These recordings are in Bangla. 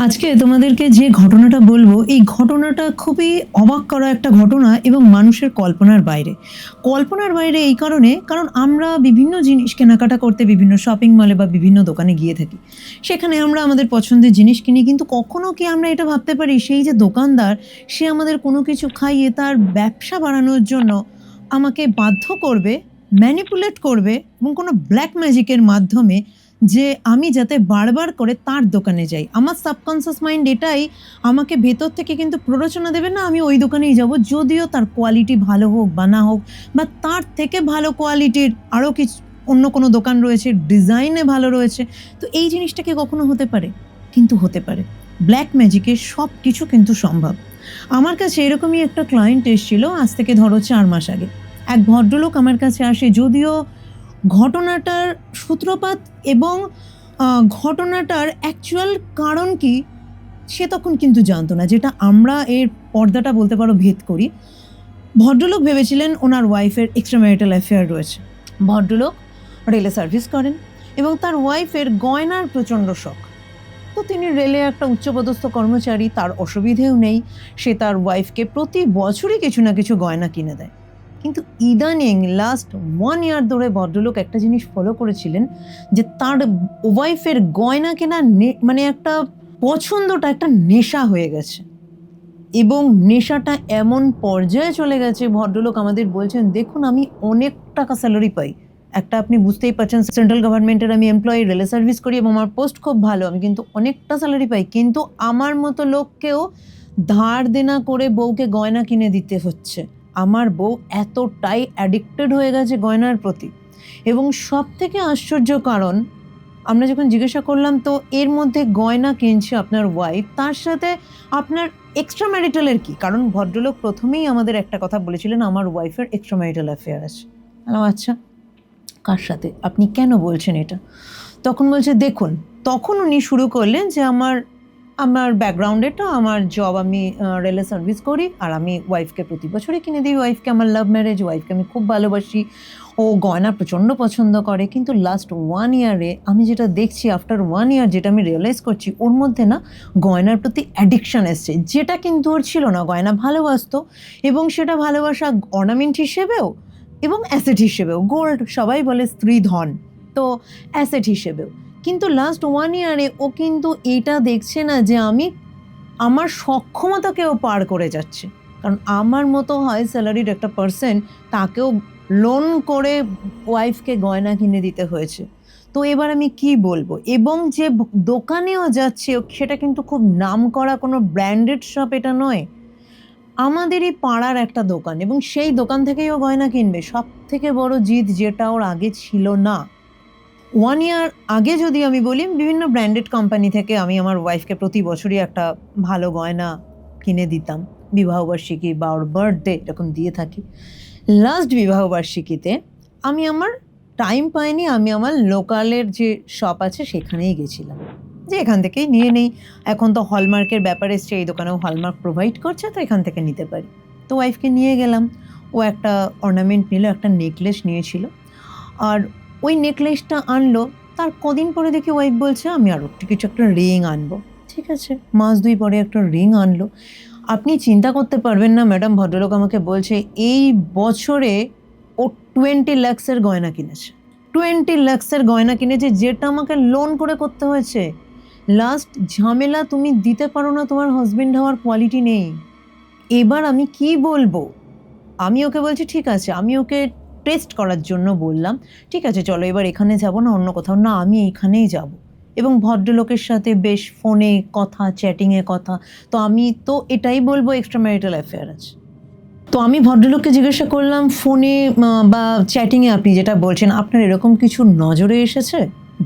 আজকে তোমাদেরকে যে ঘটনাটা বলবো, এই ঘটনাটা খুবই অবাক করা একটা ঘটনা এবং মানুষের কল্পনার বাইরে। কল্পনার বাইরে এই কারণ আমরা বিভিন্ন জিনিস কেনাকাটা করতে বিভিন্ন শপিং মলে বা বিভিন্ন দোকানে গিয়ে থাকি। সেখানে আমরা আমাদের পছন্দের জিনিস কিনি, কিন্তু কখনো কি আমরা এটা ভাবতে পারি সেই যে দোকানদার, সে আমাদের কোনো কিছু খাইয়ে তার ব্যবসা বাড়ানোর জন্য আমাকে বাধ্য করবে, ম্যানিপুলেট করবে এবং কোনো ব্ল্যাক ম্যাজিকের মাধ্যমে যে আমি যাতে বারবার করে তার দোকানে যাই। আমার সাবকনসিয়াস মাইন্ড এটাই আমাকে ভেতর থেকে কিন্তু প্ররোচনা দেবে, না আমি ওই দোকানেই যাব, যদিও তার কোয়ালিটি ভালো হোক বা না হোক, বা তার থেকে ভালো কোয়ালিটির আরও কিছু অন্য কোনো দোকান রয়েছে, ডিজাইনে ভালো রয়েছে। তো এই জিনিসটা কি কখনো হতে পারে? কিন্তু হতে পারে। ব্ল্যাক ম্যাজিকে সব কিছু কিন্তু সম্ভব। আমার কাছে এরকমই একটা ক্লায়েন্ট এসেছিল আজ থেকে ধরো 4 মাস আগে। এক ভদ্রলোক আমার কাছে আসে, যদিও ঘটনাটার সূত্রপাত এবং ঘটনাটার অ্যাকচুয়াল কারণ কি সে তখন কিন্তু জানতো না, যেটা আমরা এর পর্দাটা বলতে পারো ভেদ করি। ভদ্রলোক ভেবেছিলেন ওনার ওয়াইফের এক্সট্রা ম্যারিটাল অ্যাফেয়ার রয়েছে। ভদ্রলোক রেলে সার্ভিস করেন এবং তার ওয়াইফের গয়নার প্রচণ্ড শখ। তো তিনি রেলে একটা উচ্চপদস্থ কর্মচারী, তার অসুবিধেও নেই, সে তার ওয়াইফকে প্রতি বছরই কিছু না কিছু গয়না কিনে দেয়। কিন্তু ইদানিং লাস্ট 1 ইয়ার ধরে ভদ্রলোক একটা জিনিস ফলো করেছিলেন, যে তার ওয়াইফের গয়না কেনা মানে একটা পছন্দটা একটা নেশা হয়ে গেছে, এবং নেশাটা এমন পর্যায়ে চলে গেছে, ভদ্রলোক আমাদের বলছেন, দেখুন আমি অনেক টাকা স্যালারি পাই, একটা আপনি বুঝতেই পারছেন সেন্ট্রাল গভর্নমেন্টের আমি এমপ্লয়ি, রেলে সার্ভিস করি এবং আমার পোস্ট খুব ভালো, আমি কিন্তু অনেকটা স্যালারি পাই, কিন্তু আমার মতো লোককেও ধার দেনা করে বউকে গয়না কিনে দিতে হচ্ছে। আমার বউ এতটাই অ্যাডিক্টেড হয়ে গেছে গয়নার প্রতি। এবং সব থেকে আশ্চর্য কারণ, আমরা যখন জিজ্ঞাসা করলাম তো এর মধ্যে গয়না কিনছে আপনার ওয়াইফ, তার সাথে আপনার এক্সট্রা ম্যারিটালের কি? কারণ ভদ্রলোক প্রথমেই আমাদের একটা কথা বলেছিলেন, আমার ওয়াইফের এক্সট্রা ম্যারিটাল অ্যাফেয়ার আছে। আচ্ছা, কার সাথে? আপনি কেন বলছেন এটা? তখন বলছে, দেখুন, তখন উনি শুরু করলেন যে আমার ব্যাকগ্রাউন্ড এটা, আমার জব, আমি রেলে সার্ভিস করি, আর আমি ওয়াইফকে প্রতি বছরই কিনে দিই। ওয়াইফকে, আমার লাভ ম্যারেজ, ওয়াইফকে আমি খুব ভালোবাসি, ও গয়না প্রচণ্ড পছন্দ করে। কিন্তু লাস্ট 1 ইয়ারে আমি যেটা দেখছি, আফটার 1 ইয়ার যেটা আমি রিয়েলাইজ করছি, ওর মধ্যে না গয়নার প্রতি অ্যাডিকশান এসছে, যেটা কিন্তু ওর ছিল না। গয়না ভালোবাসতো এবং সেটা ভালোবাসা অর্নামেন্ট হিসেবেও এবং অ্যাসেট হিসেবেও। গোল্ড সবাই বলে স্ত্রী ধন, তো অ্যাসেট হিসেবেও। কিন্তু লাস্ট 1 ইয়ারে ও কিন্তু এটা দেখছে না যে আমি আমার সক্ষমতাকেও পার করে যাচ্ছে। কারণ আমার মতো হয় স্যালারিড একটা পার্সন, তাকেও লোন করে ওয়াইফকে গয়না কিনে দিতে হয়েছে। তো এবার আমি কি বলবো? এবং যে দোকানেও যাচ্ছে, সেটা কিন্তু খুব নামকরা কোনো ব্র্যান্ডেড শপ এটা নয়, আমাদেরই পাড়ার একটা দোকান, এবং সেই দোকান থেকেই ও গয়না কিনবে। সব থেকে বড় জিদ যেটা ওর আগে ছিল না। 1 ইয়ার আগে যদি আমি বলি, বিভিন্ন ব্র্যান্ডেড কোম্পানি থেকে আমি আমার ওয়াইফকে প্রতি বছরই একটা ভালো গয়না কিনে দিতাম, বিবাহবার্ষিকী বা ওর বার্থডে এরকম দিয়ে থাকি। লাস্ট বিবাহবার্ষিকীতে আমি আমার টাইম পাইনি, আমি আমার লোকালের যে শপ আছে সেখানেই গেছিলাম, যে এখান থেকেই নিয়ে নেই। এখন তো হলমার্কের ব্যাপার এসছে, এই দোকানেও হলমার্ক প্রোভাইড করছে, তো এখান থেকে নিতে পারি। তো ওয়াইফকে নিয়ে গেলাম, ও একটা অর্নামেন্ট নিল, একটা নেকলেস নিয়েছিল। আর ওই নেকলেসটা আনলো, তার কদিন পরে দেখি ওয়াইফ বলছে আমি আরও কিছু একটা রিং আনবো। ঠিক আছে, মাস 2 পরে একটা রিং আনলো। আপনি চিন্তা করতে পারবেন না ম্যাডাম, ভদ্রলোক আমাকে বলছে এই বছরে ও 20 লাখসের গয়না কিনেছে। 20 লাখসের গয়না কিনেছে, যেটা আমাকে লোন করে করতে হয়েছে। লাস্ট ঝামেলা, তুমি দিতে পারো না, তোমার হাজবেন্ড হওয়ার কোয়ালিটি নেই। এবার আমি কি বলবো? আমি ওকে বলছি ঠিক আছে, আমি ওকে টেস্ট করার জন্য বললাম, ঠিক আছে চলো এবার এখানে যাব না অন্য কোথাও, না আমি এইখানেই যাব। এবং ভদ্রলোকের সাথে বেশ ফোনে কথা, চ্যাটিংয়ে কথা। তো আমি তো এটাই বলবো এক্সট্রা ম্যারিটাল অ্যাফেয়ার আছে। তো আমি ভদ্রলোককে জিজ্ঞাসা করলাম, ফোনে বা চ্যাটিংয়ে আপনি যেটা বলছেন, আপনার এরকম কিছু নজরে এসেছে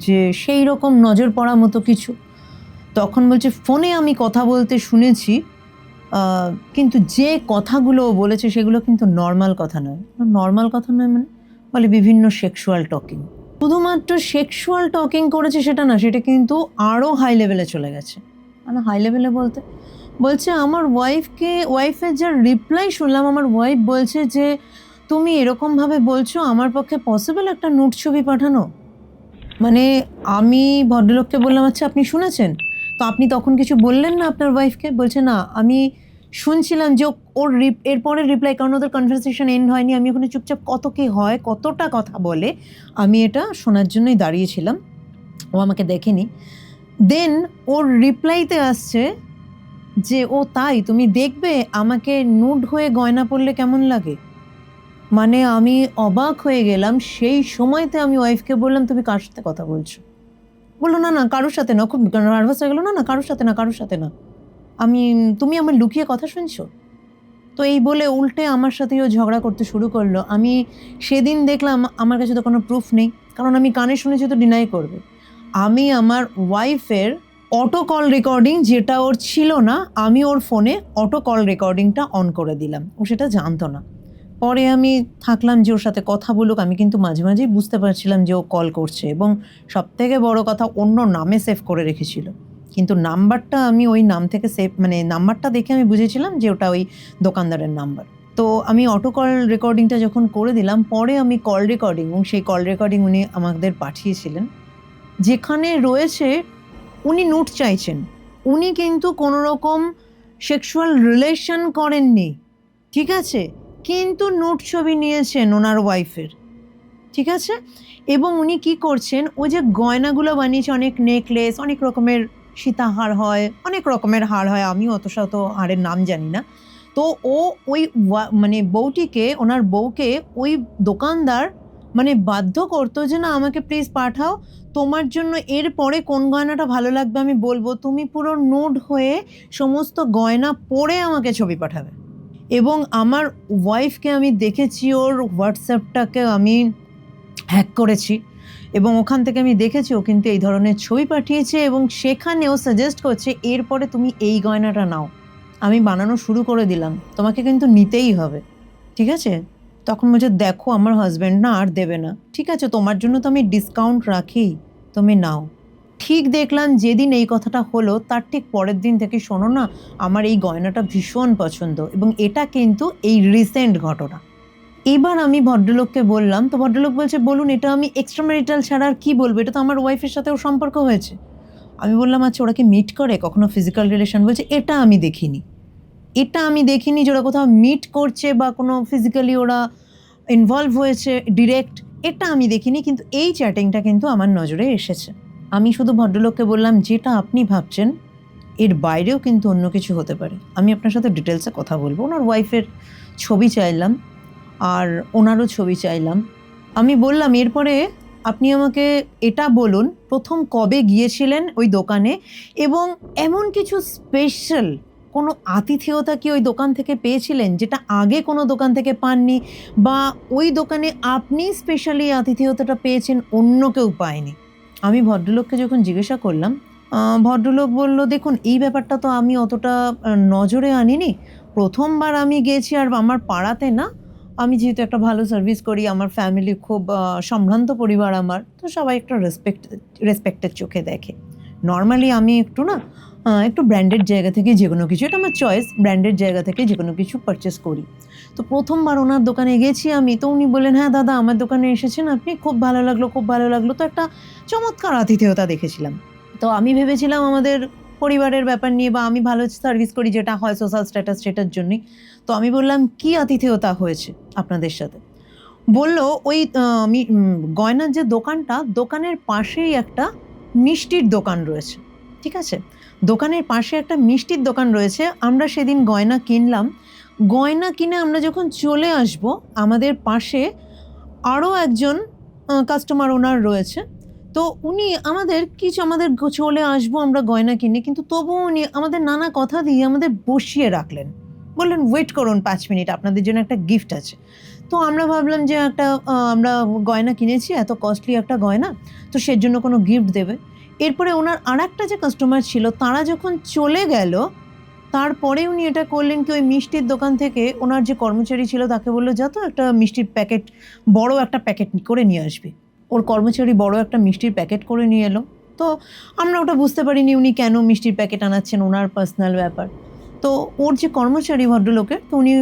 যে সেই রকম নজর পড়ার মতো কিছু? তখন বলছে, ফোনে আমি কথা বলতে শুনেছি, কিন্তু যে কথাগুলো বলেছে সেগুলো কিন্তু নর্মাল কথা নয়। নর্মাল কথা নয় মানে? বলে বিভিন্ন সেক্সুয়াল টকিং। শুধুমাত্র সেক্সুয়াল টকিং করেছে সেটা না, সেটা কিন্তু আরও হাই লেভেলে চলে গেছে। মানে হাই লেভেলে বলছে আমার ওয়াইফের যা রিপ্লাই শুনলাম, আমার ওয়াইফ বলছে যে তুমি এরকমভাবে বলছো, আমার পক্ষে পসিবল একটা নুট ছবি পাঠানো? মানে আমি ভদ্রলোককে বললাম, আচ্ছা আপনি শুনেছেন? তো আপনি তখন কিছু বললেন না আপনার ওয়াইফকে? বলছে না আমি শুনছিলাম যে ওর এরপরে রিপ্লাই, কারণ ওদের কনভারসেশন এন্ড হয়নি, আমি ওখানে চুপচাপ কত কি হয় কতটা কথা বলে আমি এটা শোনার জন্যই দাঁড়িয়েছিলাম, ও আমাকে দেখেনি। দেন ওর রিপ্লাইতে আসছে যে ও তাই, তুমি দেখবে আমাকে নুড হয়ে গয়না পরলে কেমন লাগে। মানে আমি অবাক হয়ে গেলাম। সেই সময়তে আমি ওয়াইফকে বললাম তুমি কার সাথে কথা বলছো? বললো না না কারোর সাথে না। খুব নার্ভাস হয়ে গেলো, না না কারোর সাথে না, কারোর সাথে না। তুমি আমার লুকিয়ে কথা শুনছো? তো এই বলে উল্টে আমার সাথেই ও ঝগড়া করতে শুরু করলো। আমি সেদিন দেখলাম আমার কাছে তো কোনো প্রুফ নেই, কারণ আমি কানে শুনেছি তো ডিনাই করবে। আমি আমার ওয়াইফের অটো কল রেকর্ডিং, যেটা ওর ছিল না, আমি ওর ফোনে অটো কল রেকর্ডিংটা অন করে দিলাম। ও সেটা জানতো না। পরে আমি থাকলাম যে ওর সাথে কথা বলুক, আমি কিন্তু মাঝে মাঝেই বুঝতে পারছিলাম যে ও কল করছে, এবং সবথেকে বড় কথা অন্য নামে সেভ করে রেখেছিল। কিন্তু নাম্বারটা আমি ওই নাম থেকে সেভ, মানে নাম্বারটা দেখে আমি বুঝেছিলাম যে ওটা ওই দোকানদারের নাম্বার। তো আমি অটো কল রেকর্ডিংটা যখন করে দিলাম, পরে আমি কল রেকর্ডিং, এবং সেই কল রেকর্ডিং উনি আমাদের পাঠিয়েছিলেন, যেখানে রয়েছে উনি নুট চাইছেন। উনি কিন্তু কোনো রকম সেক্সুয়াল রিলেশন করেননি, ঠিক আছে, কিন্তু নুট ছবি নিয়েছেন ওনার ওয়াইফের, ঠিক আছে। এবং উনি কি করছেন, ওই যে গয়নাগুলো বানিয়েছে, অনেক নেকলেস, অনেক রকমের সীতাহার হয়, অনেক রকমের হার হয়, আমিও অত শত হারের নাম জানি না। তো ও ওই মানে বউটিকে, ওনার বউকে ওই দোকানদার মানে বাধ্য করতো যে না আমাকে প্লিজ পাঠাও, তোমার জন্য এর পরে কোন গয়নাটা ভালো লাগবে আমি বলবো, তুমি পুরো নুড হয়ে সমস্ত গয়না পরে আমাকে ছবি পাঠাবে। এবং আমার ওয়াইফকে আমি দেখেছি, ওর হোয়াটসঅ্যাপটাকে আমি হ্যাক করেছি, এবং ওখান থেকে আমি দেখেছি ও কিন্তু এই ধরনের ছবি পাঠিয়েছে, এবং সেখানেও সাজেস্ট করছে এরপরে তুমি এই গয়নাটা নাও। আমি বানানো শুরু করে দিলাম, তোমাকে কিন্তু নিতেই হবে, ঠিক আছে। তখন বলছে দেখো আমার হাজব্যান্ড না আর দেবে না। ঠিক আছে, তোমার জন্য তো আমি ডিসকাউন্ট রাখি, তুমি নাও। ঠিক দেখলাম যেদিন এই কথাটা হলো তার ঠিক পরের দিন থেকে শোনো না আমার এই গয়নাটা ভীষণ পছন্দ, এবং এটা কিন্তু এই রিসেন্ট ঘটনা। এবার আমি ভদ্রলোককে বললাম, তো ভদ্রলোক বলছে বলুন এটা আমি এক্সট্রা ম্যারিটাল ছাড়া আর কি বলবো, এটা তো আমার ওয়াইফের সাথেও সম্পর্ক হয়েছে। আমি বললাম আচ্ছা ওরা কি মিট করে কখনো ফিজিক্যাল রিলেশন? বলছে এটা আমি দেখিনি, এটা আমি দেখিনি যে ওরা কোথাও মিট করছে বা কোনো ফিজিক্যালি ওরা ইনভলভ হয়েছে ডিরেক্ট, এটা আমি দেখিনি, কিন্তু এই চ্যাটিংটা কিন্তু আমার নজরে এসেছে। আমি শুধু ভদ্রলোককে বললাম যেটা আপনি ভাবছেন এর বাইরেও কিন্তু অন্য কিছু হতে পারে, আমি আপনার সাথে ডিটেলসে কথা বলবো। ওনার ওয়াইফের ছবি চাইলাম আর ওনারও ছবি চাইলাম। আমি বললাম এরপরে আপনি আমাকে এটা বলুন প্রথম কবে গিয়েছিলেন ওই দোকানে, এবং এমন কিছু স্পেশাল কোনো আতিথেয়তা কি ওই দোকান থেকে পেয়েছিলেন যেটা আগে কোনো দোকান থেকে পাননি, বা ওই দোকানে আপনি স্পেশালি আতিথেয়তাটা পেয়েছেন অন্য কেউ পায়নি। আমি ভদ্রলোককে যখন জিজ্ঞাসা করলাম, ভদ্রলোক বলল দেখুন এই ব্যাপারটা তো আমি অতটা নজরে আনিনি, প্রথমবার আমি গেছি, আর আমার পাড়াতে না, আমি যেহেতু একটা ভালো সার্ভিস করি, আমার ফ্যামিলি খুব সম্ভ্রান্ত পরিবার আমার, তো সবাই একটা রেসপেক্টের চোখে দেখে। নর্মালি আমি একটু ব্র্যান্ডেড জায়গা থেকে যে কোনো কিছু, এটা আমার চয়েস, ব্র্যান্ডেড জায়গা থেকে যে কোনো কিছু পারচেস করি। তো প্রথমবার ওনার দোকানে গেছি আমি, তো উনি বললেন হ্যাঁ দাদা আমার দোকানে এসেছেন আপনি, খুব ভালো লাগলো, খুব ভালো লাগলো। তো একটা চমৎকার আতিথেয়তা দেখেছিলাম। তো আমি ভেবেছিলাম আমাদের পরিবারের ব্যাপার নিয়ে, বা আমি ভালো সার্ভিস করি যেটা হয় সোশ্যাল স্ট্যাটাস, সেটার জন্যই। তো আমি বললাম কি আতিথেয়তা হয়েছে আপনাদের সাথে? বলল ওই গয়নার যে দোকানটা, দোকানের পাশেই একটা মিষ্টির দোকান রয়েছে, ঠিক আছে, দোকানের পাশে একটা মিষ্টির দোকান রয়েছে। আমরা সেদিন গয়না কিনলাম, গয়না কিনে আমরা যখন চলে আসব আমাদের পাশে আরও একজন কাস্টমার ওনার রয়েছে। তো উনি আমাদের চলে আসবো আমরা গয়না কিনে, কিন্তু তবুও উনি আমাদের নানা কথা দিয়ে আমাদের বসিয়ে রাখলেন, বললেন ওয়েট করুন 5 মিনিট, আপনাদের জন্য একটা গিফট আছে। তো আমরা ভাবলাম যে আমরা গয়না কিনেছি, এত কস্টলি একটা গয়না, তো সেজন্য কোনো গিফট দেবে। এরপরে ওনার আরেকটা যে কাস্টমার ছিল তারা যখন চলে গেল, তারপরে উনি এটা করলেন কি ওই মিষ্টির দোকান থেকে ওনার যে কর্মচারী ছিল তাকে বললো যা তো একটা মিষ্টির প্যাকেট, বড় একটা প্যাকেট করে নিয়ে আসবে। ওর কর্মচারী বড় একটা মিষ্টির প্যাকেট করে নিয়ে এলো। তো আমরা ওটা বুঝতে পারিনি উনি কেন মিষ্টির প্যাকেট আনাচ্ছেন, ওনার পার্সোনাল ব্যাপার। তো ওর যে কর্মচারী ভদ্রলোকের, তো উনি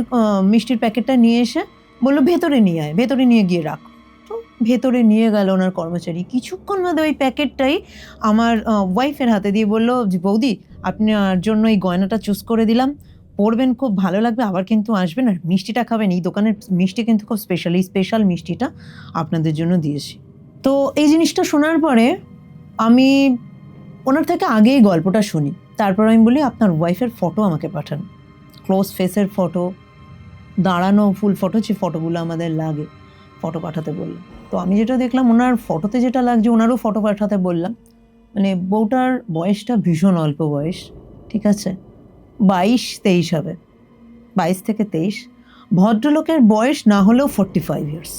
মিষ্টির প্যাকেটটা নিয়ে এসে বললো ভেতরে নিয়ে আয়, ভেতরে নিয়ে গিয়ে রাখ। তো ভেতরে নিয়ে গেল ওনার কর্মচারী। কিছুক্ষণ বাদে ওই প্যাকেটটাই আমার ওয়াইফের হাতে দিয়ে বলল যে, "বৌদি আপনার জন্য এই গয়নাটা চুজ করে দিলাম। পরবেন, খুব ভালো লাগবে। আবার কিন্তু আসবেন আর মিষ্টিটা খাবেন। এই দোকানের মিষ্টি কিন্তু খুব স্পেশাল। এই স্পেশাল মিষ্টিটা আপনাদের জন্য দিয়েছি।" তো এই জিনিসটা শোনার পরে আমি ওনার থেকে আগেই গল্পটা শুনি। তারপর আমি বলি, "আপনার ওয়াইফের ফটো আমাকে পাঠান। ক্লোজ ফেসের ফটো, দাঁড়ানো ফুল ফটো, যে ফটোগুলো আমাদের লাগে, ফটো পাঠাতে বললাম।" তো আমি যেটা দেখলাম ওনার ফটোতে যেটা লাগছে ওনারও ফটো পাঠাতে বললাম। মানে বউটার বয়সটা ভীষণ অল্প বয়স, ঠিক আছে? 22-23 হবে, 22 থেকে 23। ভদ্রলোকের বয়স না হলেও 45 ইয়ার্স।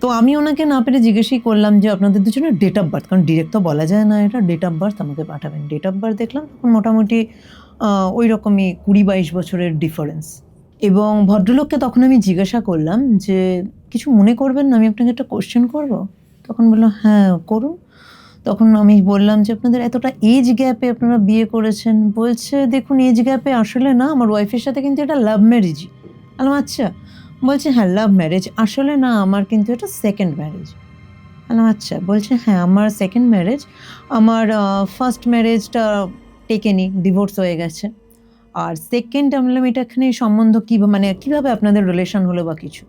তো আমি ওনাকে না পেরে জিজ্ঞেসই করলাম যে, "আপনাদের দুজনের ডেট অফ বার্থ", কারণ ডিরেক্ট তো বলা যায় না এটা, ডেট অফ বার্থ আমাকে পাঠাবেন। ডেট অফ বার্থ দেখলাম তখন মোটামুটি ওই রকমই 20-22 বছরের ডিফারেন্স। এবং ভদ্রলোককে তখন আমি জিজ্ঞাসা করলাম যে, "কিছু মনে করবেন না, আমি আপনাকে একটা কোয়েশ্চেন করব?" তখন বলল, "হ্যাঁ, করুন।" তখন আমি বললাম যে, "আপনাদের এতটা এজ গ্যাপে আপনারা বিয়ে করেছেন?" বলছে, "দেখুন, এজ গ্যাপে আসলে না, আমার ওয়াইফের সাথে কিন্তু এটা লাভ ম্যারেজই।" বললাম, "আচ্ছা।" বলছে, "হ্যাঁ, লাভ ম্যারেজ। আসলে না, আমার কিন্তু এটা সেকেন্ড ম্যারেজ।" বললাম, "আচ্ছা।" বলছে, "হ্যাঁ, আমার সেকেন্ড ম্যারেজ। আমার ফার্স্ট ম্যারেজটা টেকেনি, ডিভোর্স হয়ে গেছে। আর সেকেন্ড", আমি বললাম, "এটা এখানে সম্বন্ধ মানে কীভাবে আপনাদের রিলেশন হলো বা কিছু?"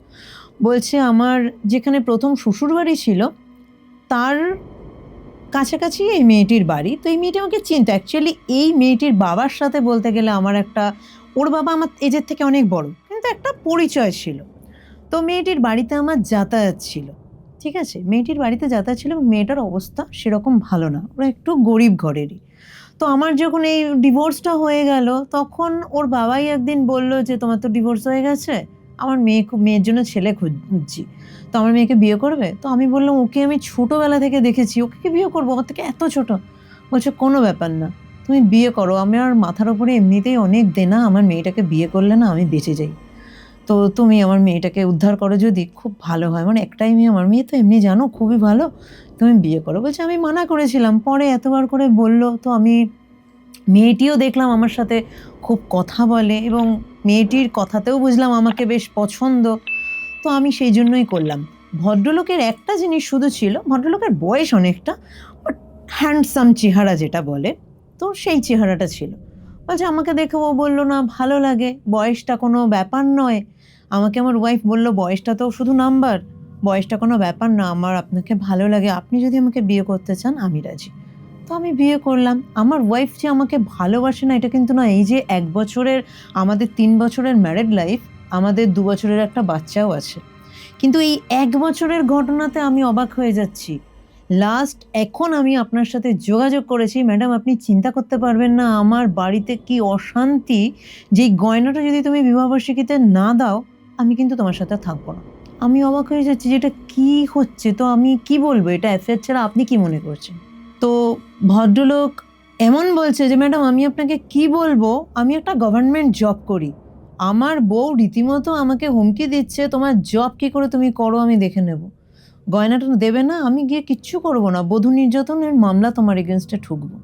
বলছে, "আমার যেখানে প্রথম শ্বশুরবাড়ি ছিল তার কাছাকাছি এই মেয়েটির বাড়ি। তো এই মেয়েটি আমাকে চিনতো। অ্যাকচুয়ালি এই মেয়েটির বাবার সাথে বলতে গেলে আমার একটা, ওর বাবা আমার এজের থেকে অনেক বড়, কিন্তু একটা পরিচয় ছিল। তো মেয়েটির বাড়িতে আমার যাতায়াত ছিল, ঠিক আছে? মেয়েটির বাড়িতে যাতায়াত ছিল এবং মেয়েটার অবস্থা সেরকম ভালো না, ওরা একটু গরিব ঘরেরই। তো আমার যখন এই ডিভোর্সটা হয়ে গেল তখন ওর বাবাই একদিন বলল যে, "তোমার তো ডিভোর্স হয়ে গেছে, আমার মেয়ের জন্য ছেলে খুঁজছি, তো আমার মেয়েকে বিয়ে করবে?" তো আমি বললাম, "ওকে আমি ছোটোবেলা থেকে দেখেছি, ওকে কি বিয়ে করবো? আমার থেকে এত ছোট?" বলছে, "কোনো ব্যাপার না, তুমি বিয়ে করো। আমার মাথার ওপরে এমনিতেই অনেক দেনা, আমার মেয়েটাকে বিয়ে করলে না আমি বেঁচে যাই। তো তুমি আমার মেয়েটাকে উদ্ধার করো যদি, খুব ভালো হয়। আমার একটাই মেয়ে, আমার মেয়ে তো এমনি জানো খুবই ভালো, তুমি বিয়ে করো।" বলছে, আমি মানা করেছিলাম, পরে এতবার করে বলল, তো আমি, মেয়েটিও দেখলাম আমার সাথে খুব কথা বলে এবং মেয়েটির কথাতেও বুঝলাম আমাকে বেশ পছন্দ, তো আমি সেই জন্যই করলাম। ভদ্রলোকের একটা জিনিস শুধু ছিল, ভদ্রলোকের বয়স অনেকটা, বাট হ্যান্ডসাম চেহারা যেটা বলে, তো সেই চেহারাটা ছিল। বলছে, আমাকে দেখে ও বলল, "না, ভালো লাগে, বয়সটা কোনো ব্যাপার নয়।" আমাকে আমার ওয়াইফ বলল, "বয়সটা তো শুধু নাম্বার, বয়সটা কোনো ব্যাপার না, আমার আপনাকে ভালো লাগে, আপনি যদি আমাকে বিয়ে করতে চান আমি রাজি।" তো আমি বিয়ে করলাম। আমার ওয়াইফ যে আমাকে ভালোবাসে না এটা কিন্তু না, এই যে 1 বছরের, আমাদের 3 বছরের ম্যারেড লাইফ, আমাদের 2 বছরের একটা বাচ্চাও আছে। কিন্তু এই 1 বছরের ঘটনাতে আমি অবাক হয়ে যাচ্ছি। এখন আমি আপনার সাথে যোগাযোগ করেছি, ম্যাডাম আপনি চিন্তা করতে পারবেন না আমার বাড়িতে কি অশান্তি, যে এই গয়নাটা যদি তুমি বিবাহবার্ষিকীতে না দাও, আমি কিন্তু তোমার সাথে থাকবো না। আমি অবাক হয়ে যাচ্ছি যে এটা কি হচ্ছে? তো আমি কি বলবো? এটা অ্যাফেয়ার ছাড়া আপনি কি মনে করছেন? তো ভদ্রলোক এমন বলছে যে, "ম্যাডাম আমি আপনাকে কি বলবো? আমি একটা গভর্নমেন্ট জব করি। আমার বউ রীতিমতো আমাকে হুমকি দিচ্ছে, তোমার জব কি করে তুমি করো আমি দেখে নেব। গয়নাটা দেবে না, আমি গিয়ে কিচ্ছু করব না। বধূ নির্যাতনের মামলা তোমার এগেইনস্টে ঠুকবো।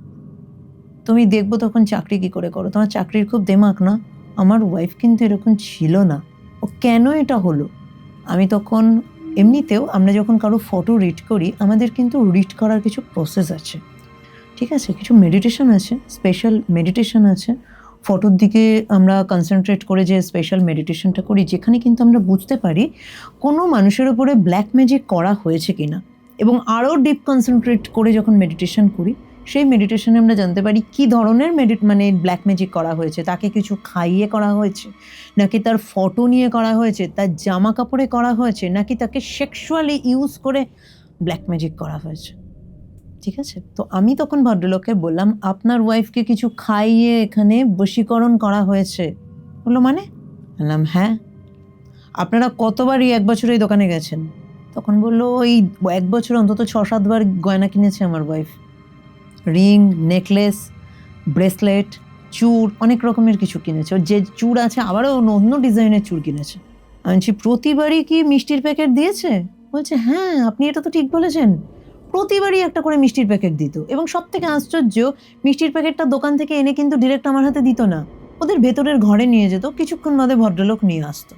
তুমি দেখবো তখন চাকরি কি করে করো। তোমার চাকরির খুব দেমাক না?" আমার ওয়াইফ কিন্তু এরকম ছিল না। ও কেন এটা হলো? আমি তখন, এমনিতেও আমরা যখন কারো ফটো রিড করি, আমাদের কিন্তু রিড করার কিছু প্রসেস আছে। ঠিক আছে? কিছু মেডিটেশন আছে, স্পেশাল মেডিটেশন আছে। ফটোর দিকে আমরা কনসেনট্রেট করে যে স্পেশাল মেডিটেশনটা করি, যেখানে কিন্তু আমরা বুঝতে পারি কোনো মানুষের উপরে ব্ল্যাক ম্যাজিক করা হয়েছে কিনা, এবং আরও ডিপ কনসেনট্রেট করে যখন মেডিটেশন করি, সেই মেডিটেশনে আমরা জানতে পারি কী ধরনের মানে ব্ল্যাক ম্যাজিক করা হয়েছে। তাকে কিছু খাইয়ে করা হয়েছে, নাকি তার ফটো নিয়ে করা হয়েছে, তার জামা কাপড়ে করা হয়েছে, নাকি তাকে সেক্সুয়ালি ইউজ করে ব্ল্যাক ম্যাজিক করা হয়েছে। ঠিক আছে? তো আমি তখন ভদ্রলোককে বললাম, "আপনার ওয়াইফকে কিছু খাইয়ে এখানে বশীকরণ করা হয়েছে?" বলল, "মানে?" বললাম, "হ্যাঁ।" "আপনারা কতবার এই 1 বছরে এই দোকানে গেছেন?" তখন বলল, "এই 1 বছরে অন্তত 6-7 বার গয়না কিনেছে আমার ওয়াইফ। রিং, নেকলেস, ব্রেসলেট, চূড়, অনেক রকমের কিছু কিনেছে। ওর যে চূড় আছে আবারও অন্য ডিজাইনের চূড় কিনেছে।" আমি বলছি, "প্রতিবারই কি মিষ্টির প্যাকেট দিয়েছে?" বলছে, "হ্যাঁ, আপনি এটা তো ঠিক বলেছেন। প্রতিবারই একটা করে মিষ্টির প্যাকেট দিত, এবং সবথেকে আশ্চর্য, মিষ্টির প্যাকেটটা দোকান থেকে এনে কিন্তু ডিরেক্ট আমার হাতে দিত না। ওদের ভেতরের ঘরে নিয়ে যেত, কিছুক্ষণ বাদে ভদ্রলোক নিয়ে আসতো।"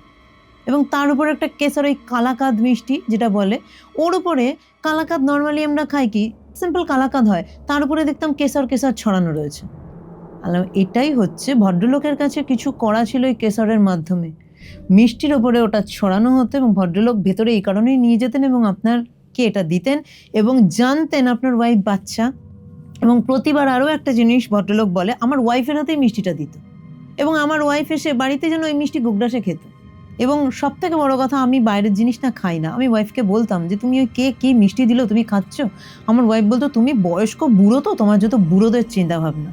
এবং তার উপরে একটা কেশর, ওই কালাকাঁদ মিষ্টি যেটা বলে, ওর উপরে কালাকাঁদ নর্মালি আমরা খাই কি সিম্পল কালাকাঁদ হয়, তার উপরে দেখতাম কেশর কেশর ছড়ানো রয়েছে। এটাই হচ্ছে ভদ্রলোকের কাছে কিছু করা ছিল এই কেশরের মাধ্যমে, মিষ্টির ওপরে ওটা ছড়ানো হতো এবং ভদ্রলোক ভেতরে এই কারণেই নিয়ে যেতেন এবং আপনারকে এটা দিতেন এবং জানতেন আপনার ওয়াইফ বাচ্চা। এবং প্রতিবার আরও একটা জিনিস ভদ্রলোক বলে, আমার ওয়াইফের হাতেই মিষ্টিটা দিত এবং আমার ওয়াইফ এসে বাড়িতে যেন ওই মিষ্টি গুগড়াসে খেত। এবং সব থেকে বড় কথা, আমি বাইরের জিনিস না খাই না। আমি ওয়াইফকে বলতাম যে তুমি ওই কে কী মিষ্টি দিল তুমি খাচ্ছ? আমার ওয়াইফ বলতো তুমি বয়স্ক বুড়ো তো, তোমার যত বুড়োদের চিন্তা ভাবনা।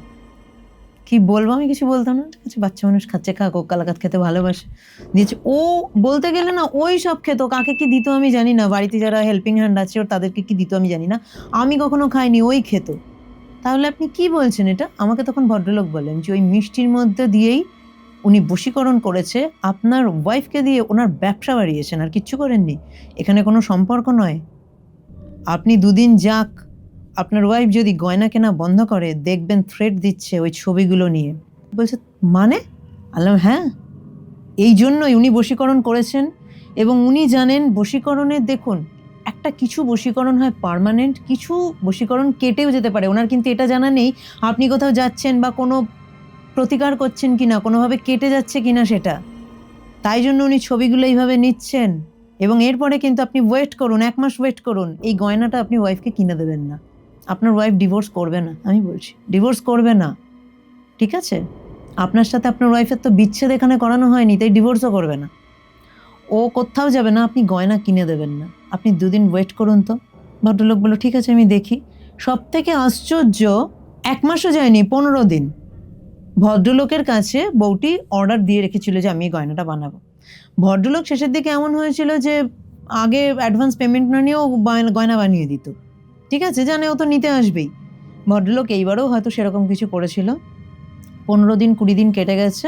কি বলবো, আমি কিছু বলতাম না, ঠিক আছে বাচ্চা মানুষ খাচ্ছে, খাক, ও কালাকাত খেতে ভালোবাসে, দিয়েছে। ও বলতে গেলে না ওই সব খেত, কাকে কি দিত আমি জানি না, বাড়িতে যারা হেল্পিং হ্যান্ড আছে ওর তাদেরকে কি দিত আমি জানি না, আমি কখনো খাইনি, ওই খেত। তাহলে আপনি কি বলছেন এটা? আমাকে তখন ভদ্রলোক বলেন যে ওই মিষ্টির মধ্যে দিয়েই উনি বশীকরণ করেছে, আপনার ওয়াইফকে দিয়ে ওনার ব্যবসা বাড়িয়েছেন, আর কিচ্ছু করেননি। এখানে কোনো সম্পর্ক নয়। আপনি দুদিন যাক, আপনার ওয়াইফ যদি গয়না কেনা বন্ধ করে দেখবেন থ্রেট দিচ্ছে ওই ছবিগুলো নিয়ে। বলছে মানে? আল্লাহ হ্যাঁ, এই জন্যই উনি বশীকরণ করেছেন। এবং উনি জানেন বশীকরণের, দেখুন একটা কিছু বশীকরণ হয় পার্মানেন্ট, কিছু বশীকরণ কেটেও যেতে পারে। ওনার কিন্তু এটা জানা নেই আপনি কোথাও যাচ্ছেন বা কোনো প্রতিকার করছেন কিনা, কোনোভাবে কেটে যাচ্ছে কিনা সেটা। তাই জন্য উনি ছবিগুলো এইভাবে নিচ্ছেন। এবং এরপরে কিন্তু আপনি ওয়েট করুন, 1 মাস ওয়েট করুন, এই গয়নাটা আপনি ওয়াইফকে কিনে দেবেন না। আপনার ওয়াইফ ডিভোর্স করবে না, আমি বলছি ডিভোর্স করবে না, ঠিক আছে? আপনার সাথে আপনার ওয়াইফের তো বিচ্ছেদ এখানে করানো হয়নি, তাই ডিভোর্সও করবে না। ও কোথাও যাবে না, আপনি গয়না কিনে দেবেন না, আপনি 2 দিন ওয়েট করুন তো। ভদ্রলোক বলল ঠিক আছে আমি দেখি। সব থেকে আশ্চর্য, 1 মাসও যায়নি, 15 দিন ভদ্রলোকের কাছে বউটি অর্ডার দিয়ে রেখেছিল যে আমি এই গয়নাটা বানাবো। ভদ্রলোক শেষের দিকে এমন হয়েছিল যে আগে অ্যাডভান্স পেমেন্ট না নিয়েও গয়না বানিয়ে দিত, ঠিক আছে, জানে ও তো নিতে আসবেই। ভদ্রলোক এইবারও হয়তো সেরকম কিছু করেছিল। 15 দিন 20 দিন কেটে গেছে।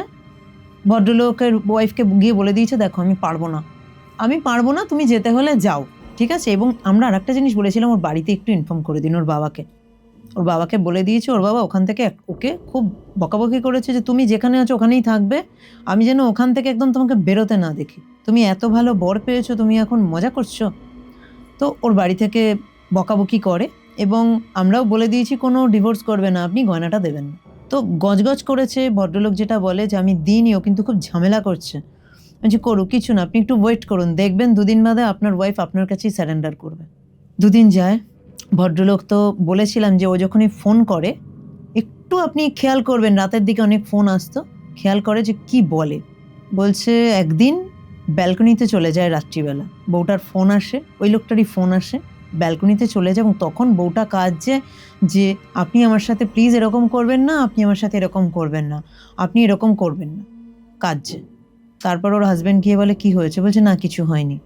ভদ্রলোকের ওয়াইফকে গিয়ে বলে দিয়েছে দেখো আমি পারবো না, তুমি যেতে হলে যাও, ঠিক আছে? এবং আমরা আরেকটা জিনিস বলেছিলাম, ওর বাড়িতে একটু ইনফর্ম করে দিন ওর বাবাকে বলে দিয়েছে। ওর বাবা ওখান থেকে ওকে খুব বকাবকি করেছে যে তুমি যেখানে আছো ওখানেই থাকবে, আমি যেন ওখান থেকে একদম তোমাকে বেরোতে না দেখি, তুমি এত ভালো বর পেয়েছো, তুমি এখন মজা করছো। তো ওর বাড়ি থেকে বকাবকি করে এবং আমরাও বলে দিয়েছি কোনো ডিভোর্স করবে না, আপনি গয়নাটা দেবেন না। তো গজগজ করেছে। ভদ্রলোক যেটা বলে যে আমি দিইনি, ও কিন্তু খুব ঝামেলা করছে। বলছি করুক, কিছু না, আপনি একটু ওয়েট করুন, দেখবেন 2 দিন বাদে আপনার ওয়াইফ আপনার কাছেই স্যারেন্ডার করবে। 2 দিন যায়। ভদ্রলোক তো বলেছিলাম যে ও যখনই ফোন করে একটু আপনি খেয়াল করবেন, রাতের দিকে অনেক ফোন আসতো, খেয়াল করে যে কি বলে। বলছে একদিন ব্যালকনিতে চলে যায় রাত্রিবেলা, বউটার ফোন আসে, ওই লোকটারই ফোন আসে, ব্যালকনিতে চলে যায় এবং তখন বউটা কাঁদছে যে আপনি আমার সাথে প্লিজ এরকম করবেন না, আপনি আমার সাথে এরকম করবেন না, আপনি এরকম করবেন না, কাঁদছে। তারপর ওর হাজব্যান্ড গিয়ে বলে কি হয়েছে? বলছে না কিছু হয়নি।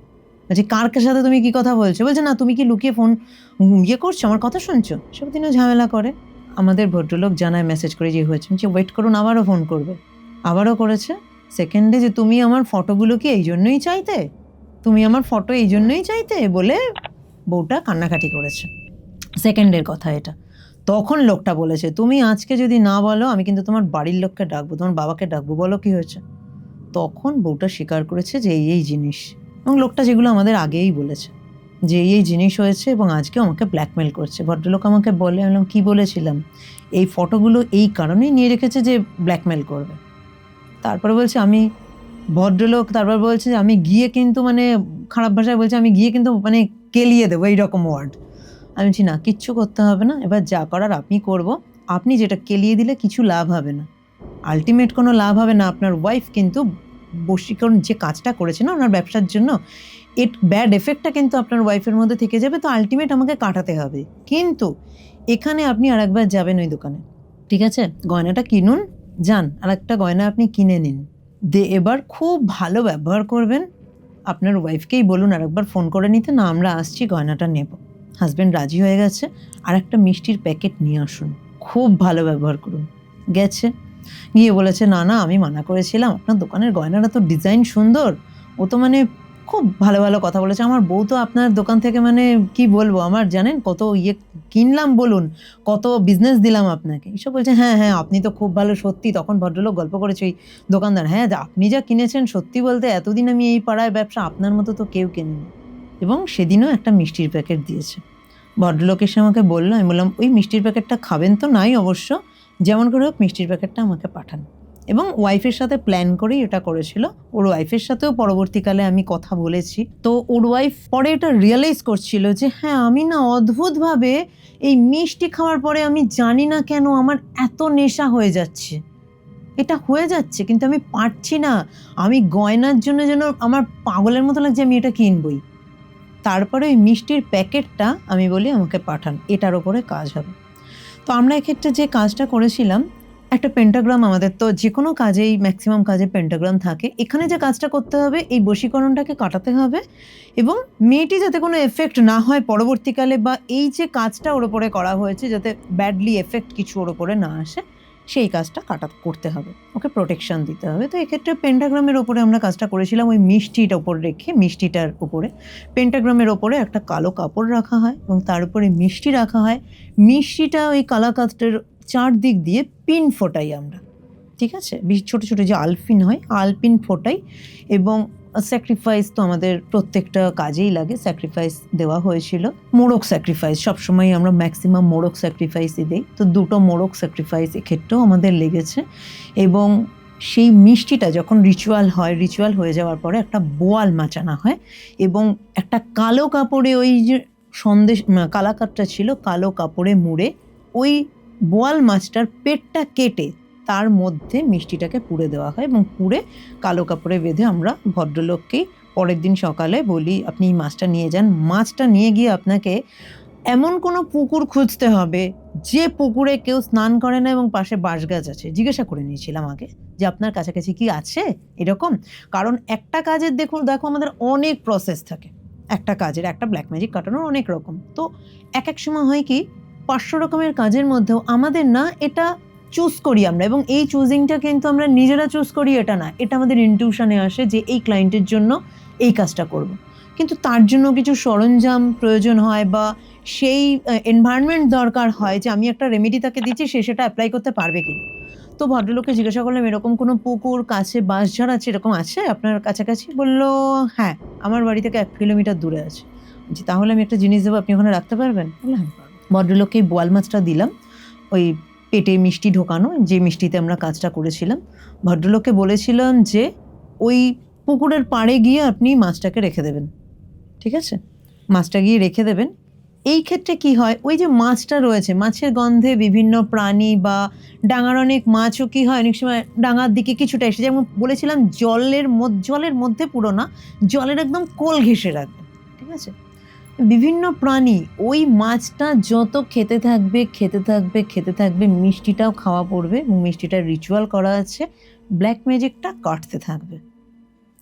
বলছে কার সাথে তুমি কি কথা বলছো? বলছে না তুমি কি লুকিয়ে ফোন করছো, আমার কথা শুনছো? সবদিনও ঝামেলা করে। আমাদের ভদ্রলোক জানায় মেসেজ করে যে হয়েছে, যে ওয়েট করুন আবারও ফোন করবে। আবারও করেছে সেকেন্ডে, যে তুমি আমার ফটোগুলো কি এই জন্যই চাইতে, তুমি আমার ফটো এই জন্যই চাইতে বলে বউটা কান্নাকাটি করেছে। সেকেন্ডের কথা এটা। তখন লোকটা বলেছে তুমি আজকে যদি না বলো আমি কিন্তু তোমার বাড়ির লোককে ডাকবো, তোমার বাবাকে ডাকবো, বলো কি হয়েছে। তখন বউটা স্বীকার করেছে যে এই জিনিস, এবং লোকটা যেগুলো আমাদের আগেই বলেছে যে এই জিনিস হয়েছে এবং আজকেও আমাকে ব্ল্যাকমেল করছে। ভদ্রলোক আমাকে বলে, আমি বললাম কী বলেছিলাম? এই ফটোগুলো এই কারণেই নিয়ে রেখেছে যে ব্ল্যাকমেল করবে। তারপরে বলছে আমি, ভদ্রলোক তারপর বলছে যে আমি গিয়ে কিন্তু, মানে খারাপ ভাষায় বলছে আমি গিয়ে কিন্তু মানে কেলিয়ে দেবো, এইরকম ওয়ার্ড। আমি বলছি না কিচ্ছু করতে হবে না, এবার যা করার আপনি করবো, আপনি যেটা কেলিয়ে দিলে কিছু লাভ হবে না, আলটিমেট কোনো লাভ হবে না। আপনার ওয়াইফ কিন্তু বশীকরণ যে কাজটা করেছে না ওনার ব্যবসার জন্য, ব্যাড এফেক্টটা কিন্তু আপনার ওয়াইফের মধ্যে থেকে যাবে, তো আলটিমেট আমাকে কাটাতে হবে। কিন্তু এখানে আপনি আরেকবার যাবেন ওই দোকানে, ঠিক আছে, গয়নাটা কিনুন, যান আর একটা গয়না আপনি কিনে নিন, এবার খুব ভালো ব্যবহার করবেন। আপনার ওয়াইফকেই বলুন আরেকবার ফোন করে নিতে, না আমরা আসছি গয়নাটা নেব। হাজব্যান্ড রাজি হয়ে গেছে, আর একটা মিষ্টির প্যাকেট নিয়ে আসুন, খুব ভালো ব্যবহার করুন। গেছে, গিয়ে বলেছে না না আমি মানা করেছিলাম, আপনার দোকানের গয়নাটা তো ডিজাইন সুন্দর, ও তো মানে খুব ভালো ভালো কথা বলেছে। আমার বউ তো আপনার দোকান থেকে মানে কি বলবো, আমার জানেন কত কিনলাম বলুন, কত বিজনেস দিলাম আপনাকে, এসব বলছে। হ্যাঁ হ্যাঁ, আপনি তো খুব ভালো, সত্যি। তখন ভদ্রলোক গল্প করেছে ওই দোকানদার, হ্যাঁ আপনি যা কিনেছেন, সত্যি বলতে এতদিন আমি এই পাড়ায় ব্যবসা, আপনার মতো তো কেউ কেনেনি। এবং সেদিনও একটা মিষ্টির প্যাকেট দিয়েছে। ভদ্রলোক এসে আমাকে বললো, আমি বললাম ওই মিষ্টির প্যাকেটটা খাবেন তো? নাই অবশ্য, যেমন করে হোক মিষ্টির প্যাকেটটা আমাকে পাঠান। এবং ওয়াইফের সাথে প্ল্যান করেই এটা করেছিল। ওর ওয়াইফের সাথেও পরবর্তীকালে আমি কথা বলেছি, তো ওর ওয়াইফ পরে এটা রিয়েলাইজ করছিল যে হ্যাঁ, আমি না অদ্ভুতভাবে এই মিষ্টি খাওয়ার পরে আমি জানি না কেন আমার এত নেশা হয়ে যাচ্ছে, এটা হয়ে যাচ্ছে কিন্তু আমি পারছি না। আমি গয়নার জন্য যেন আমার পাগলের মতো লাগছে, আমি এটা কিনবই। তারপরে ওই মিষ্টির প্যাকেটটা আমি বলি আমাকে পাঠান, এটার ওপরে কাজ হবে। তো আমরা এক্ষেত্রে যে কাজটা করেছিলাম, একটা পেন্টাগ্রাম, আমাদের তো যে কোনো কাজেই ম্যাক্সিমাম কাজে পেন্টাগ্রাম থাকে। এখানে যে কাজটা করতে হবে, এই বশীকরণটাকে কাটাতে হবে এবং মেয়েটি যাতে কোনো এফেক্ট না হয় পরবর্তীকালে, বা এই যে কাজটা ওর ওপরে করা হয়েছে যাতে ব্যাডলি এফেক্ট কিছু ওর ওপরে না আসে, সেই কাজটা করতে হবে, ওকে প্রোটেকশন দিতে হবে। তো এক্ষেত্রে পেন্টাগ্রামের ওপরে আমরা কাজটা করেছিলাম, ওই মিষ্টির ওপর রেখে, মিষ্টিটার উপরে পেন্টাগ্রামের ওপরে একটা কালো কাপড় রাখা হয় এবং তার উপরে মিষ্টি রাখা হয়। মিষ্টিটা ওই কালাকাতের চারদিক দিয়ে পিন ফোটাই আমরা, ঠিক আছে? ছোট ছোট যে আলপিন হয়, আলপিন ফোটাই। এবং স্যাক্রিফাইস তো আমাদের প্রত্যেকটা কাজেই লাগে, স্যাক্রিফাইস দেওয়া হয়েছিল। মোড়ক স্যাক্রিফাইস সবসময় আমরা ম্যাক্সিমাম মোড়ক স্যাক্রিফাইসই দিই, তো 2টো মোড়ক স্যাক্রিফাইস এক্ষেত্রেও আমাদের লেগেছে। এবং সেই মিষ্টিটা যখন রিচুয়াল হয়, রিচুয়াল হয়ে যাওয়ার পরে একটা বোয়াল মাচানা হয় এবং একটা কালো কাপড়ে, ওই যে সন্দেশ কালাকাতটা ছিল, কালো কাপড়ে মুড়ে ওই বোয়াল মাছটার পেটটা কেটে তার মধ্যে মিষ্টিটাকে পুড়ে দেওয়া হয় এবং পুড়ে কালো কাপড়ে বেঁধে আমরা ভদ্রলোককেই পরের দিন সকালে বলি, আপনি এই মাছটা নিয়ে যান। মাছটা নিয়ে গিয়ে আপনাকে এমন কোনো পুকুর খুঁজতে হবে যে পুকুরে কেউ স্নান করে না এবং পাশে বাঁশ গাছ আছে। জিজ্ঞাসা করে নিয়েছিলাম আগে যে আপনার কাছাকাছি কি আছে এরকম। কারণ একটা কাজের দেখো আমাদের অনেক প্রসেস থাকে, একটা কাজের, একটা ব্ল্যাক ম্যাজিক কাটানোর অনেক রকম। তো এক এক সময় হয় কি, 500 রকমের কাজের মধ্যেও আমাদের না এটা চুজ করি আমরা, এবং এই চুজিংটা কিন্তু আমরা নিজেরা চুজ করি এটা না, এটা আমাদের ইনটিউশনে আসে যে এই ক্লায়েন্টের জন্য এই কাজটা করব। কিন্তু তার জন্য কিছু সরঞ্জাম প্রয়োজন হয় বা সেই এনভায়রনমেন্ট দরকার হয় যে আমি একটা রেমেডি তাকে দিচ্ছি, সে সেটা অ্যাপ্লাই করতে পারবে কিনা। তো ভদ্রলোককে জিজ্ঞাসা করলাম, এরকম কোনো পুকুর কাছে বাঁশঝাড় আছে, এরকম আছে আপনার কাছাকাছি? বললো হ্যাঁ, আমার বাড়ি থেকে 1 কিলোমিটার দূরে আছে। বলছি তাহলে আমি একটা জিনিস দেবো, আপনি ওখানে রাখতে পারবেন? বললাম হ্যাঁ পারবো। ভদ্রলোককে এই বোয়াল মাছটা দিলাম, ওই পেটে মিষ্টি ঢোকানো যে মিষ্টিতে আমরা কাজটা করেছিলাম। ভদ্রলোককে বলেছিলাম যে ওই পুকুরের পাড়ে গিয়ে আপনি মাছটাকে রেখে দেবেন, ঠিক আছে? মাছটা গিয়ে রেখে দেবেন। এই ক্ষেত্রে কি হয়, ওই যে মাছটা রয়েছে, মাছের গন্ধে বিভিন্ন প্রাণী বা ডাঙার অনেক মাছও কি হয়, অনেক সময় ডাঙার দিকে কিছুটা এসে, যেমন বলেছিলাম জলের মধ্যে পুরো না, জলের একদম কোল ঘেঁষে রাখবেন, ঠিক আছে? বিভিন্ন প্রাণী ওই মাছটা যত খেতে থাকবে খেতে থাকবে খেতে থাকবে, মিষ্টিটাও খাওয়া পড়বে এবং মিষ্টিটার রিচুয়াল করা আছে, ব্ল্যাক ম্যাজিকটা কাটতে থাকবে,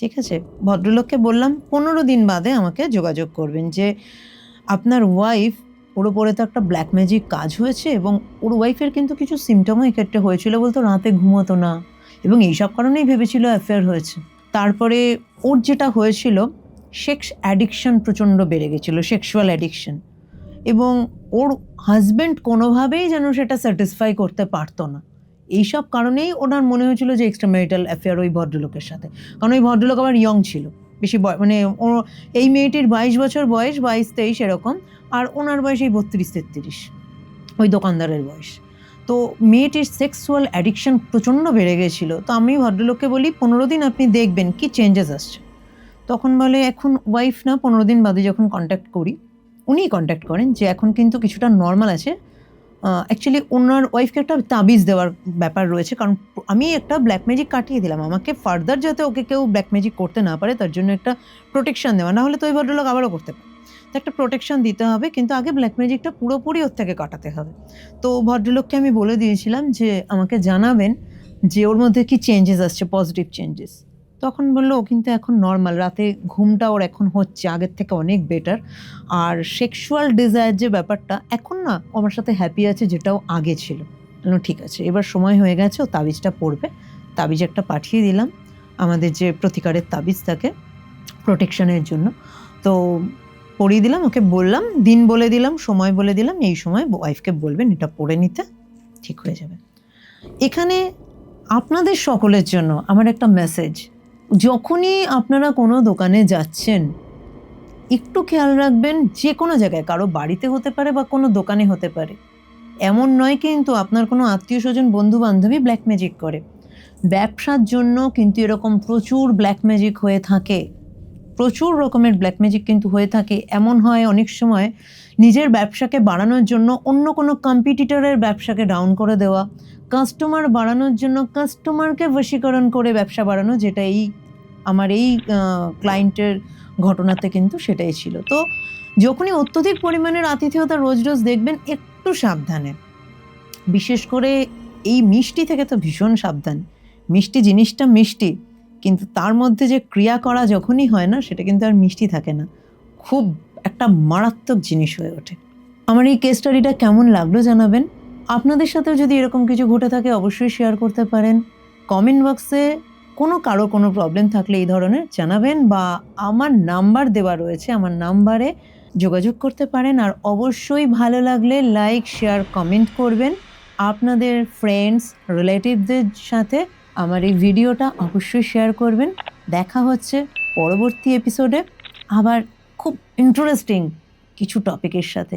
ঠিক আছে? ভদ্রলোককে বললাম 15 দিন বাদে আমাকে যোগাযোগ করবেন, যে আপনার ওয়াইফ, ওর ওপরে তো একটা ব্ল্যাক ম্যাজিক কাজ হয়েছে এবং ওর ওয়াইফের কিন্তু কিছু সিমটমও এক্ষেত্রে হয়েছিল, বলতো রাতে ঘুমোতো না এবং এইসব কারণেই ভেবেছিল অ্যাফেয়ার হয়েছে। তারপরে ওর যেটা হয়েছিল, সেক্স অ্যাডিকশন প্রচণ্ড বেড়ে গেছিলো, সেক্সুয়াল অ্যাডিকশন, এবং ওর হাজব্যান্ড কোনোভাবেই যেন সেটা স্যাটিসফাই করতে পারতো না। এইসব কারণেই ওনার মনে হয়েছিল যে এক্সট্রা ম্যারিটাল অ্যাফেয়ার ওই ভদ্রলোকের সাথে। কারণ ওই ভদ্রলোক আবার ইয়ং ছিল, বেশি মানে ও, এই মেয়েটির 22 বছর বয়স, 22-23 এরকম, আর ওনার বয়স এই 32-33, ওই দোকানদারের বয়স। তো মেয়েটির সেক্সুয়াল অ্যাডিকশন প্রচণ্ড বেড়ে গেছিলো। তো আমি ভদ্রলোককে বলি 15 দিন আপনি দেখবেন কি চেঞ্জেস আসছে। তখন বলে এখন ওয়াইফ না, 15 দিন বাদে যখন কন্ট্যাক্ট করি, উনিই কন্ট্যাক্ট করেন যে এখন কিন্তু কিছুটা নর্মাল আছে। অ্যাকচুয়ালি ওনার ওয়াইফকে একটা তাবিজ দেওয়ার ব্যাপার রয়েছে, কারণ আমি একটা ব্ল্যাক ম্যাজিক কাটিয়ে দিলাম, আমাকে ফার্দার যাতে ওকে কেউ ব্ল্যাক ম্যাজিক করতে না পারে তার জন্য একটা প্রোটেকশন দেওয়া, না হলে তো ওই ভদ্রলোক আবারও করতে পারে, তো একটা প্রোটেকশন দিতে হবে, কিন্তু আগে ব্ল্যাক ম্যাজিকটা পুরোপুরি ওর থেকে কাটাতে হবে। তো ভদ্রলোককে আমি বলে দিয়েছিলাম যে আমাকে জানাবেন যে ওর মধ্যে কি চেঞ্জেস আসছে, পজিটিভ চেঞ্জেস। তখন বললো ও কিন্তু এখন নর্মাল, রাতে ঘুমটা ওর এখন হচ্ছে আগের থেকে অনেক বেটার, আর সেক্সুয়াল ডিজায়ার যে ব্যাপারটা এখন না আমার সাথে হ্যাপি আছে, যেটাও আগে ছিল। ঠিক আছে, এবার সময় হয়ে গেছে, ও তাবিজটা পড়বে। তাবিজ একটা পাঠিয়ে দিলাম, আমাদের যে প্রতিকারের তাবিজ থাকে, প্রোটেকশনের জন্য। তো পরিয়ে দিলাম, ওকে বললাম, দিন বলে দিলাম, সময় বলে দিলাম, এই সময় ওয়াইফকে বলবেন এটা পরে নিতে, ঠিক হয়ে যাবে। এখানে আপনাদের সকলের জন্য আমার একটা মেসেজ, যখনই আপনারা কোনো দোকানে যাচ্ছেন একটু খেয়াল রাখবেন, যে কোনো জায়গায়, কারো বাড়িতে হতে পারে বা কোনো দোকানে হতে পারে, এমন নয় কিন্তু আপনার কোনো আত্মীয় স্বজন বন্ধু বান্ধবী ব্ল্যাক ম্যাজিক করে। ব্যবসার জন্য কিন্তু এরকম প্রচুর ব্ল্যাক ম্যাজিক হয়ে থাকে, প্রচুর রকমের ব্ল্যাক ম্যাজিক কিন্তু হয়ে থাকে। এমন হয় অনেক সময় নিজের ব্যবসাকে বাড়ানোর জন্য অন্য কোনো কম্পিটিটরের ব্যবসাকে ডাউন করে দেওয়া, কাস্টমার বাড়ানোর জন্য কাস্টমারকে বশীকরণ করে ব্যবসা বাড়ানো, যেটা আমার এই ক্লায়েন্টের ঘটনাতে কিন্তু সেটাই ছিল। তো যখনই অত্যধিক পরিমাণের আতিথেয়তা রোজ রোজ দেখবেন, একটু সাবধানে, বিশেষ করে এই মিষ্টি থেকে তো ভীষণ সাবধান। মিষ্টি জিনিসটা মিষ্টি, কিন্তু তার মধ্যে যে ক্রিয়া করা যখনই হয় না, সেটা কিন্তু আর মিষ্টি থাকে না, খুব একটা মারাত্মক জিনিস হয়ে ওঠে। আমার এই কেস স্টাডিটা কেমন লাগলো জানাবেন। আপনাদের সাথেও যদি এরকম কিছু ঘটে থাকে অবশ্যই শেয়ার করতে পারেন। কমেন্ট বক্সে কারো কোনো প্রবলেম থাকলে এই ধরনের জানাবেন, বা আমার নাম্বার দেওয়া রয়েছে, আমার নাম্বারে যোগাযোগ করতে পারেন। আর অবশ্যই ভালো লাগলে লাইক, শেয়ার, কমেন্ট করবেন। আপনাদের ফ্রেন্ডস, রিলেটিভদের সাথে আমার এই ভিডিওটা অবশ্যই শেয়ার করবেন। দেখা হচ্ছে পরবর্তী এপিসোডে আবার খুব ইন্টারেস্টিং কিছু টপিকের সাথে।